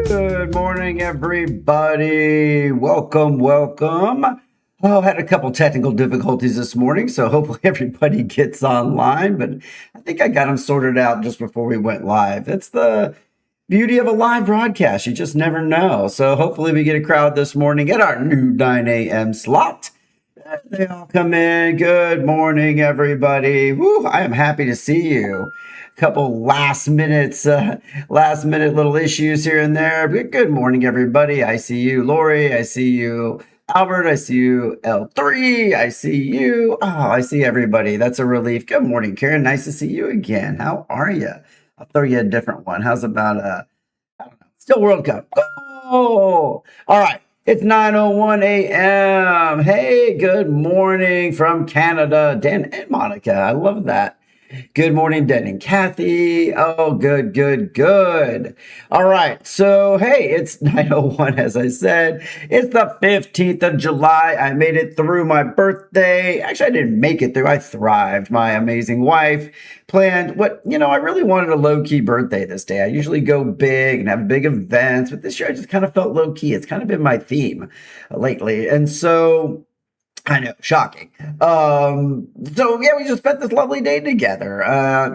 Good morning, everybody. Welcome. Oh, had a couple technical difficulties this morning, so hopefully everybody gets online, but I think I got them sorted out just before we went live. That's the beauty of a live broadcast. You just never know. So hopefully we get a crowd this morning at our new 9 a.m. slot. They all come in. Good morning, everybody. Woo, I am happy to see you. Couple last minute little issues here and there. But good morning, everybody. I see you, Lori. I see you, Albert. I see you, L3. I see you. Oh, I see everybody. That's a relief. Good morning, Karen. Nice to see you again. How are you? I'll throw you a different one. How's about I don't know, still World Cup? Oh, all right. It's 9:01 a.m. Hey, good morning from Canada, Dan and Monica. I love that. Good morning, Dan and Kathy. Oh, good. All right. So, hey, it's 9:01, as I said. It's the 15th of July. I made it through my birthday. Actually, I didn't make it through. I thrived. My amazing wife planned I really wanted a low-key birthday this day. I usually go big and have big events, but this year I just kind of felt low-key. It's kind of been my theme lately. And so I know, shocking. So yeah, we just spent this lovely day together.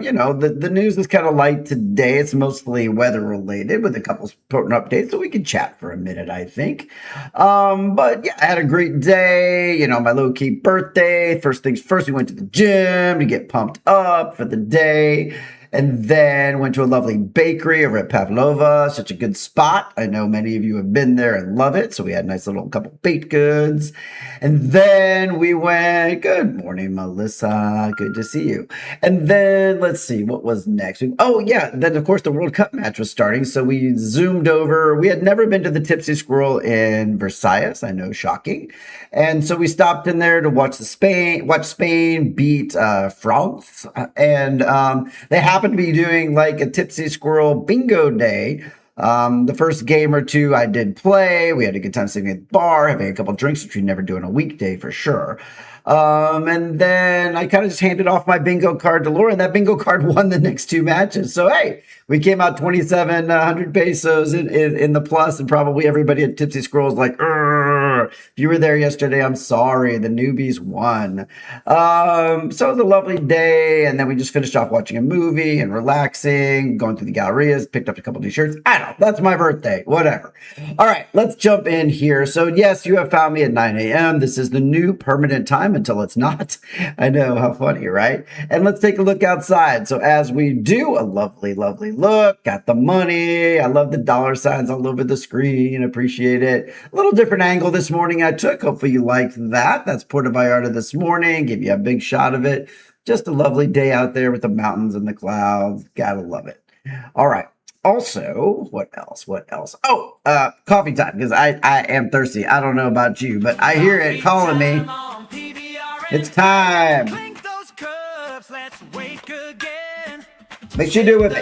The news is kind of light today. It's mostly weather related with a couple important updates, so we can chat for a minute, I think. But yeah, I had a great day. My low key birthday. First things first, we went to the gym to get pumped up for the day. And then went to a lovely bakery over at Pavlova. Such a good spot. I know many of you have been there and love it. So we had a nice little couple baked goods. And then we went, good morning, Melissa. Good to see you. And then let's see, what was next? Then of course the World Cup match was starting. So we zoomed over. We had never been to the Tipsy Squirrel in Versailles. I know, shocking. And so we stopped in there to watch Spain beat France. And they happened to be doing like a Tipsy Squirrel bingo day. The first game or two I did play. We had a good time sitting at the bar, having a couple drinks, which we never do on a weekday for sure. And then I kind of just handed off my bingo card to Laura, and that bingo card won the next two matches. So, hey, we came out 2,700 pesos in the plus, and probably everybody at Tipsy Squirrel was like, if you were there yesterday, I'm sorry. The newbies won. So it was a lovely day. And then we just finished off watching a movie and relaxing, going through the gallerias, picked up a couple new shirts. I don't know. That's my birthday. Whatever. All right, let's jump in here. So yes, you have found me at 9 a.m. This is the new permanent time until it's not. I know, how funny, right? And let's take a look outside. So as we do, a lovely look. Got the money. I love the dollar signs all over the screen. Appreciate it. A little different angle this morning I took. Hopefully you liked that. That's Puerto Vallarta this morning. Give you a big shot of it. Just a lovely day out there with the mountains and the clouds. Gotta love it. All right. Also, what else? Oh, coffee time, because I am thirsty. I don't know about you, but I hear it calling me. It's time. Make sure you do it with me.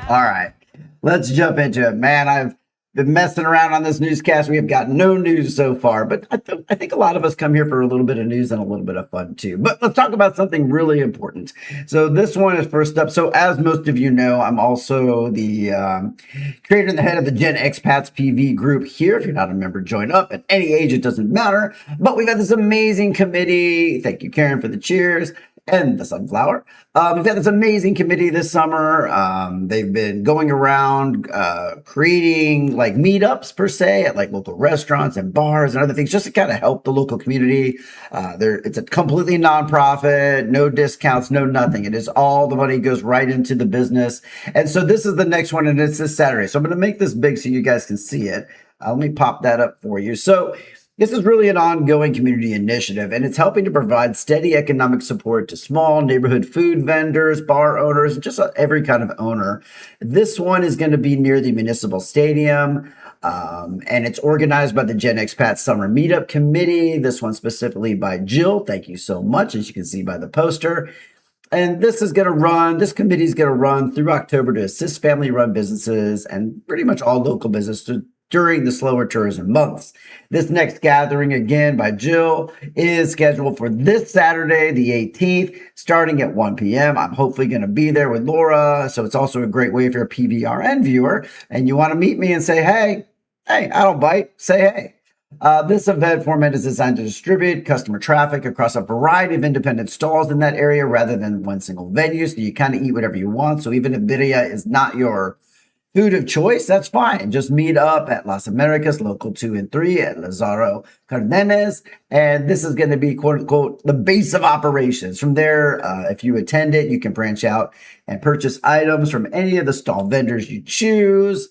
All right, let's jump into it, man. I've been messing around on this newscast. We have got no news so far, but I think a lot of us come here for a little bit of news and a little bit of fun too. But let's talk about something really important. So this one is first up. So as most of you know, I'm also the creator and the head of the Gen Expats PV group here. If you're not a member, join up. At any age, it doesn't matter. But we've got this amazing committee. Thank you, Karen, for the cheers. And the sunflower. We've had this amazing committee this summer. They've been going around creating like meetups per se at like local restaurants and bars and other things just to kind of help the local community. It's a completely nonprofit, no discounts, no nothing. It is all the money goes right into the business. And so this is the next one, and it's this Saturday. So I'm going to make this big so you guys can see it. Let me pop that up for you. So this is really an ongoing community initiative, and it's helping to provide steady economic support to small neighborhood food vendors, bar owners, just every kind of owner. This one is going to be near the municipal stadium, and it's organized by the Gen Expat Summer Meetup Committee. This one specifically by Jill. Thank you so much, as you can see by the poster. And this committee is going to run through October to assist family-run businesses and pretty much all local businesses during the slower tourism months. This next gathering, again by Jill, is scheduled for this Saturday, the 18th, starting at 1 p.m. I'm hopefully going to be there with Laura. So it's also a great way if you're a PVRN viewer and you want to meet me and say, hey, I don't bite, say hey. This event format is designed to distribute customer traffic across a variety of independent stalls in that area rather than one single venue. So you kind of eat whatever you want. So even if birria is not your food of choice, that's fine. Just meet up at Las Americas, Local 2 and 3 at Lazaro Cardenas. And this is going to be, quote unquote, the base of operations. From there, if you attend it, you can branch out and purchase items from any of the stall vendors you choose.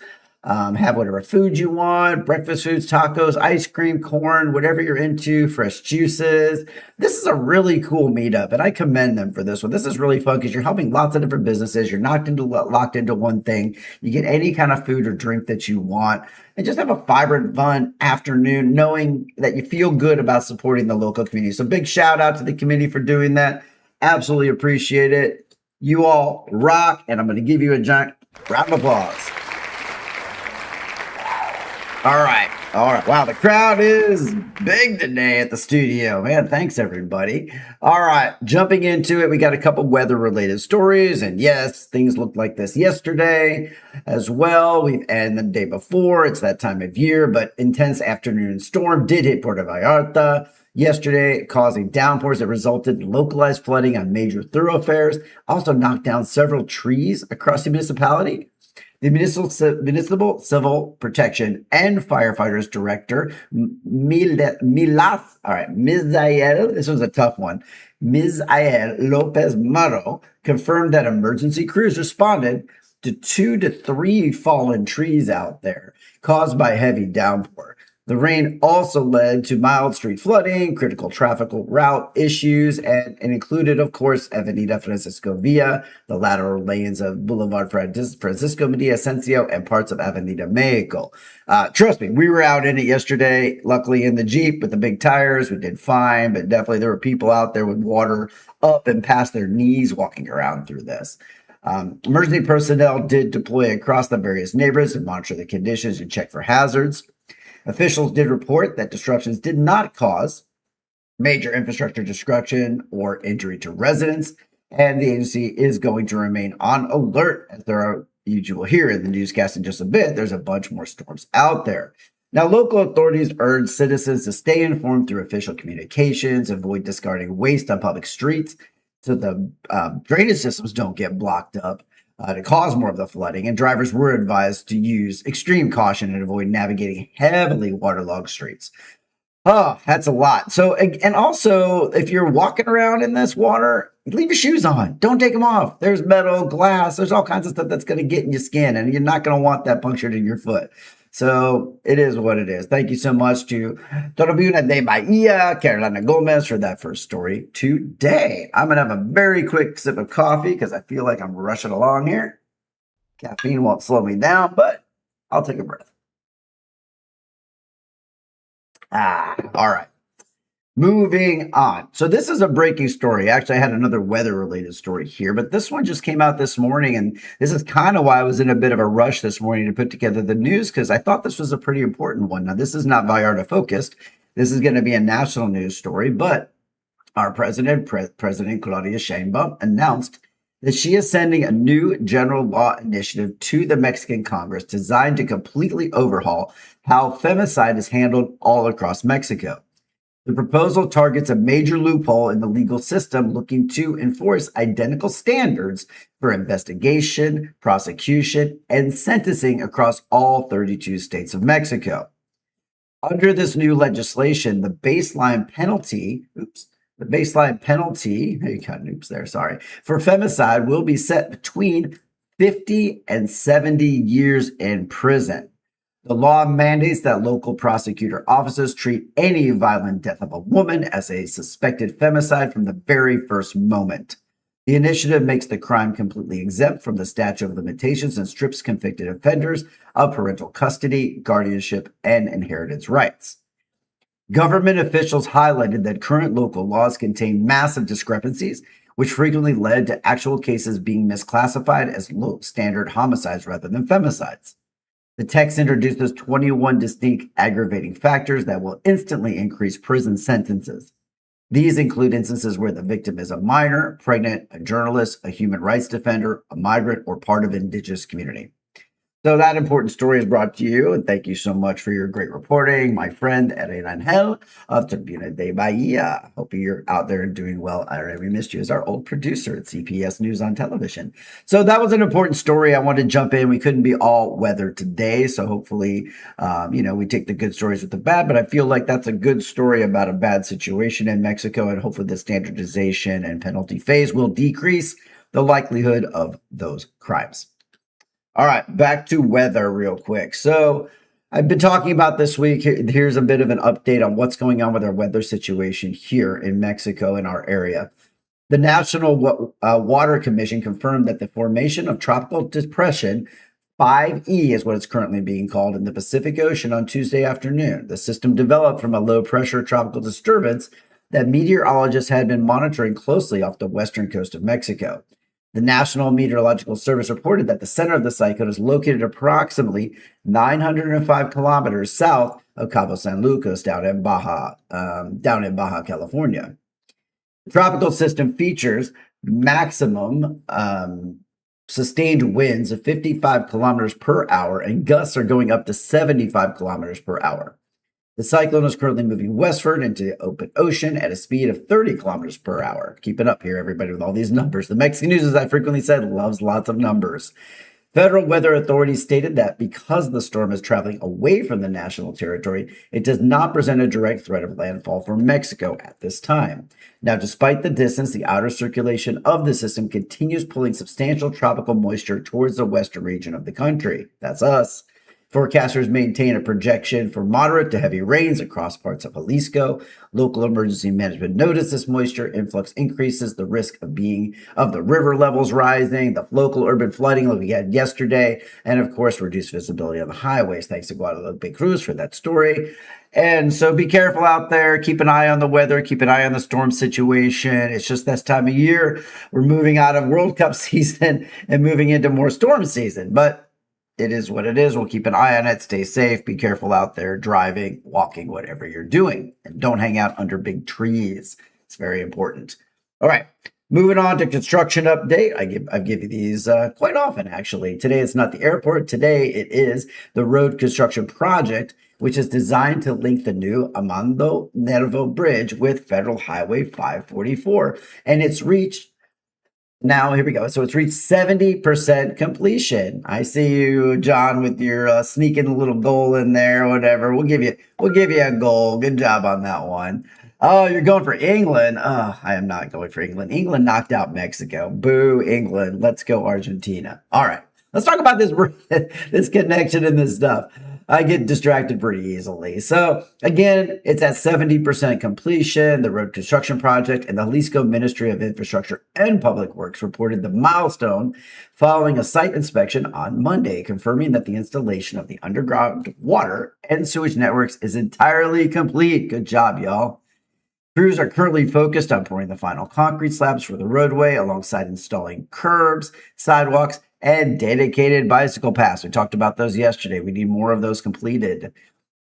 Have whatever food you want, breakfast foods, tacos, ice cream, corn, whatever you're into, fresh juices. This is a really cool meetup, and I commend them for this one. This is really fun because you're helping lots of different businesses. You're locked into one thing. You get any kind of food or drink that you want, and just have a vibrant, fun afternoon, knowing that you feel good about supporting the local community. So big shout out to the committee for doing that. Absolutely appreciate it. You all rock, and I'm going to give you a giant round of applause. All right. Wow, the crowd is big today at the studio. Man, thanks, everybody. All right, jumping into it, we got a couple weather-related stories. And yes, things looked like this yesterday as well. And the day before, it's that time of year. But intense afternoon storm did hit Puerto Vallarta yesterday, causing downpours that resulted in localized flooding on major thoroughfares. Also knocked down several trees across the municipality. The Municipal Civil Protection and Firefighters Director, Mizael, this was a tough one, Mizael Lopez Maro, confirmed that emergency crews responded to 2 to 3 fallen trees out there caused by heavy downpour. The rain also led to mild street flooding, critical traffic route issues, and included, of course, Avenida Francisco Villa, the lateral lanes of Boulevard Francisco Medina Asensio, and parts of Avenida Mexico. Trust me, we were out in it yesterday, luckily in the Jeep with the big tires. We did fine, but definitely there were people out there with water up and past their knees walking around through this. Emergency personnel did deploy across the various neighborhoods to monitor the conditions and check for hazards. Officials did report that disruptions did not cause major infrastructure destruction or injury to residents, and the agency is going to remain on alert as there are, you will hear in the newscast in just a bit, there's a bunch more storms out there. Now, local authorities urge citizens to stay informed through official communications, avoid discarding waste on public streets so the drainage systems don't get blocked up. To cause more of the flooding, and drivers were advised to use extreme caution and avoid navigating heavily waterlogged streets. Oh, that's a lot. So, and also, if you're walking around in this water, leave your shoes on. Don't take them off. There's metal, glass, there's all kinds of stuff that's going to get in your skin, and you're not going to want that punctured in your foot. So it is what it is. Thank you so much to Torobuna de Bahia, Carolina Gomez for that first story today. I'm going to have a very quick sip of coffee because I feel like I'm rushing along here. Caffeine won't slow me down, but I'll take a breath. All right. Moving on. So this is a breaking story. Actually, I had another weather-related story here, but this one just came out this morning, and this is kind of why I was in a bit of a rush this morning to put together the news, because I thought this was a pretty important one. Now, this is not Vallarta focused. This is going to be a national news story, but our President Claudia Sheinbaum, announced that she is sending a new general law initiative to the Mexican Congress designed to completely overhaul how femicide is handled all across Mexico. The proposal targets a major loophole in the legal system looking to enforce identical standards for investigation, prosecution, and sentencing across all 32 states of Mexico. Under this new legislation, the baseline penalty for femicide will be set between 50 and 70 years in prison. The law mandates that local prosecutor officers treat any violent death of a woman as a suspected femicide from the very first moment. The initiative makes the crime completely exempt from the statute of limitations and strips convicted offenders of parental custody, guardianship, and inheritance rights. Government officials highlighted that current local laws contain massive discrepancies, which frequently led to actual cases being misclassified as low standard homicides rather than femicides. The text introduces 21 distinct aggravating factors that will instantly increase prison sentences. These include instances where the victim is a minor, pregnant, a journalist, a human rights defender, a migrant, or part of an indigenous community. So that important story is brought to you, and thank you so much for your great reporting, my friend Erin Angel of Tribuna de Bahia. Hope you're out there and doing well. I already missed you as our old producer at CPS News on Television. So that was an important story. I wanted to jump in. We couldn't be all weather today, so hopefully, we take the good stories with the bad. But I feel like that's a good story about a bad situation in Mexico, and hopefully the standardization and penalty phase will decrease the likelihood of those crimes. All right, back to weather real quick. So I've been talking about this week. Here's a bit of an update on what's going on with our weather situation here in Mexico in our area. The National Water Commission confirmed that the formation of tropical depression 5E is what it's currently being called in the Pacific Ocean on Tuesday afternoon. The system developed from a low pressure tropical disturbance that meteorologists had been monitoring closely off the western coast of Mexico. The National Meteorological Service reported that the center of the cyclone is located approximately 905 kilometers south of Cabo San Lucas, down in Baja, California. The tropical system features maximum sustained winds of 55 kilometers per hour, and gusts are going up to 75 kilometers per hour. The cyclone is currently moving westward into the open ocean at a speed of 30 kilometers per hour. Keep it up here, everybody, with all these numbers. The Mexican news, as I frequently said, loves lots of numbers. Federal weather authorities stated that because the storm is traveling away from the national territory, it does not present a direct threat of landfall for Mexico at this time. Now, despite the distance, the outer circulation of the system continues pulling substantial tropical moisture towards the western region of the country. That's us. Forecasters maintain a projection for moderate to heavy rains across parts of Jalisco. Local emergency management noticed this moisture influx increases the risk of the river levels rising, the local urban flooding like we had yesterday, and of course, reduced visibility on the highways. Thanks to Guadalupe Cruz for that story. And so be careful out there. Keep an eye on the weather. Keep an eye on the storm situation. It's just this time of year. We're moving out of World Cup season and moving into more storm season. But it is what it is. We'll keep an eye on it. Stay safe. Be careful out there, driving, walking, whatever you're doing. And don't hang out under big trees. It's very important. All right. Moving on to construction update. I give you these quite often, actually. Today, it's not the airport. Today, it is the road construction project, which is designed to link the new Amando Nervo Bridge with Federal Highway 544. And it's reached Now, here we go. So it's reached 70% completion. I see you, John, with your sneaking a little goal in there, whatever. We'll give you a goal. Good job on that one. Oh, you're going for England. Oh, I am not going for England. England knocked out Mexico. Boo, England. Let's go Argentina. All right. Let's talk about this connection and this stuff. I get distracted pretty easily. So again, it's at 70% completion, the road construction project, and the Jalisco Ministry of Infrastructure and Public Works reported the milestone following a site inspection on Monday, confirming that the installation of the underground water and sewage networks is entirely complete. Good job, y'all. Crews are currently focused on pouring the final concrete slabs for the roadway alongside installing curbs, sidewalks, and dedicated bicycle paths. We talked about those yesterday. We need more of those completed.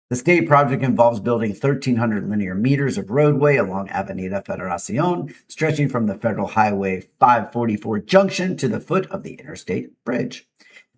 The state project involves building 1,300 linear meters of roadway along Avenida Federación, stretching from the Federal Highway 544 junction to the foot of the interstate bridge.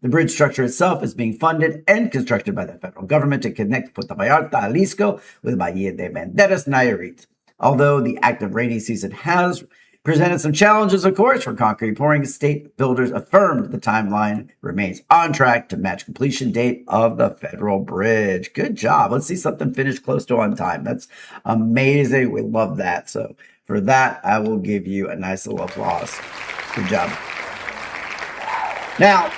The bridge structure itself is being funded and constructed by the federal government to connect Puerto Vallarta, Jalisco, with Bahía de Banderas, Nayarit. Although the active rainy season has presented some challenges, of course, for concrete pouring, state builders affirmed the timeline remains on track to match completion date of the federal bridge. Good job. Let's see something finished close to on time. That's amazing. We love that. So for that, I will give you a nice little applause. Good job. Now,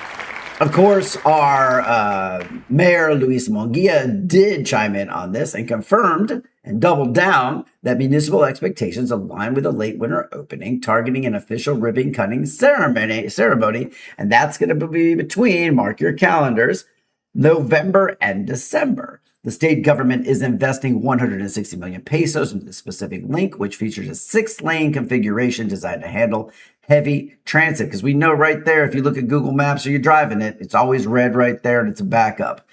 of course, our Mayor Luis Munguia did chime in on this and confirmed and doubled down that municipal expectations align with a late winter opening, targeting an official ribbon cutting ceremony, and that's going to be between, mark your calendars, November and December. The state government is investing 160 million pesos into the specific link, which features a 6-lane configuration designed to handle heavy transit, because we know right there, if you look at Google Maps or you're driving it, it's always red right there and it's a backup.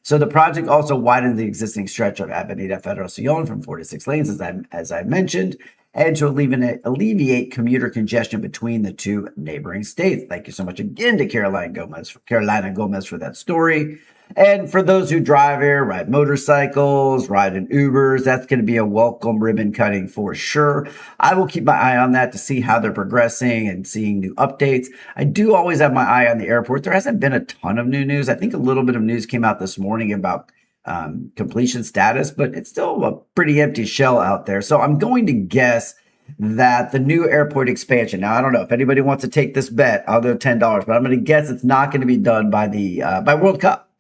So the project also widened the existing stretch of Avenida Federación from 4 to 6 lanes, as I mentioned, and to alleviate commuter congestion between the two neighboring states. Thank you so much again to Carolina Gomez for that story. And for those who drive here, ride motorcycles, ride in Ubers, that's going to be a welcome ribbon cutting for sure. I will keep my eye on that to see how they're progressing and seeing new updates. I do always have my eye on the airport. There hasn't been a ton of new news. I think a little bit of news came out this morning about completion status, but it's still a pretty empty shell out there. So I'm going to guess that the new airport expansion. Now, I don't know if anybody wants to take this bet. I'll go $10, but I'm going to guess it's not going to be done by by World Cup.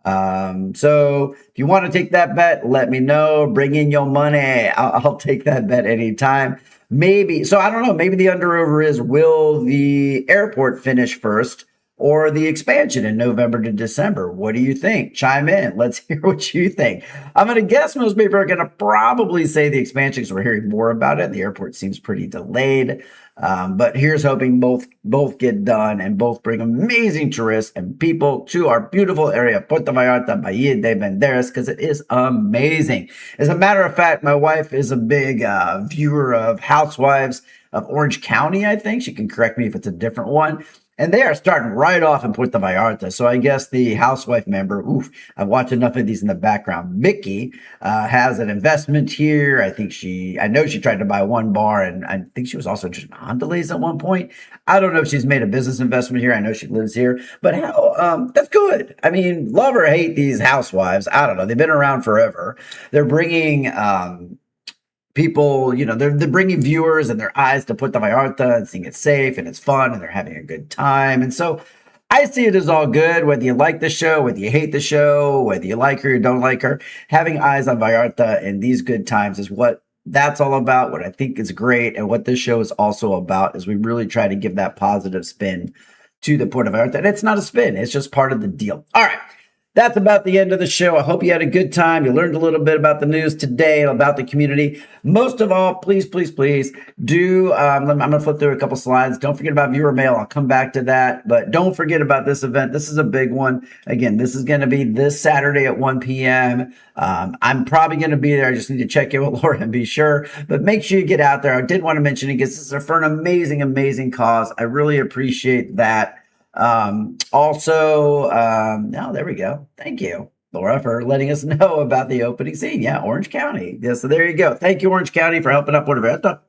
So if you want to take that bet, let me know. Bring in your money. I'll take that bet anytime. Maybe. So I don't know. Maybe the under-over is, will the airport finish first or the expansion in November to December? What do you think? Chime in. Let's hear what you think. I'm going to guess most people are going to probably say the expansion, because we're hearing more about it. The airport seems pretty delayed. But here's hoping both get done and both bring amazing tourists and people to our beautiful area, Puerto Vallarta, Bahía de Banderas, because it is amazing. As a matter of fact, my wife is a big viewer of Housewives of Orange County, I think. She can correct me if it's a different one. And they are starting right off in Puerto Vallarta. So I guess the housewife member, I've watched enough of these in the background. Mickey has an investment here. I know she tried to buy one bar, and I think she was also just Mondelez at one point. I don't know if she's made a business investment here. I know she lives here, but that's good. I mean, love or hate these housewives. I don't know. They've been around forever. They're bringing people, they're bringing viewers and their eyes to Puerto Vallarta and seeing it's safe and it's fun and they're having a good time. And so I see it as all good, whether you like the show, whether you hate the show, whether you like her or don't like her. Having eyes on Vallarta in these good times is what that's all about, what I think is great. And what this show is also about is we really try to give that positive spin to the Puerto Vallarta. And it's not a spin, it's just part of the deal. All right. That's about the end of the show. I hope you had a good time. You learned a little bit about the news today and about the community. Most of all, please do. I'm going to flip through a couple slides. Don't forget about viewer mail. I'll come back to that. But don't forget about this event. This is a big one. Again, this is going to be this Saturday at 1 p.m. I'm probably going to be there. I just need to check in with Laura and be sure. But make sure you get out there. I did want to mention it because this is for an amazing cause. I really appreciate that. There we go. Thank you, Laura, for letting us know about the opening scene. Yeah, Orange County. Yeah, so there you go. Thank you, Orange County, for helping out Puerto Vallarta.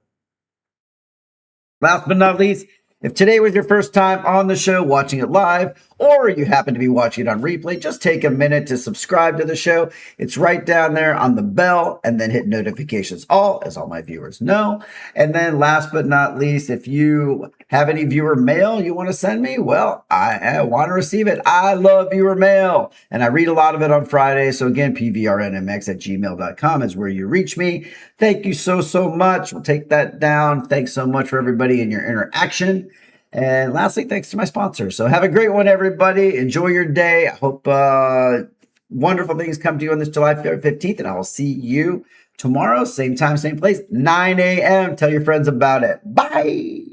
Last but not least, if today was your first time on the show watching it live, or you happen to be watching it on replay, just take a minute to subscribe to the show. It's right down there on the bell, and then hit notifications all, as all my viewers know. And then last but not least, if you have any viewer mail you want to send me, well, I want to receive it. I love viewer mail, and I read a lot of it on Friday. So again, pvrnmx@gmail.com is where you reach me. Thank you so much. We'll take that down. Thanks so much for everybody and your interaction. And lastly, thanks to my sponsor. So have a great one, everybody. Enjoy your day. I hope wonderful things come to you on this July 15th, and I will see you tomorrow, same time, same place, 9 a.m. Tell your friends about it. Bye.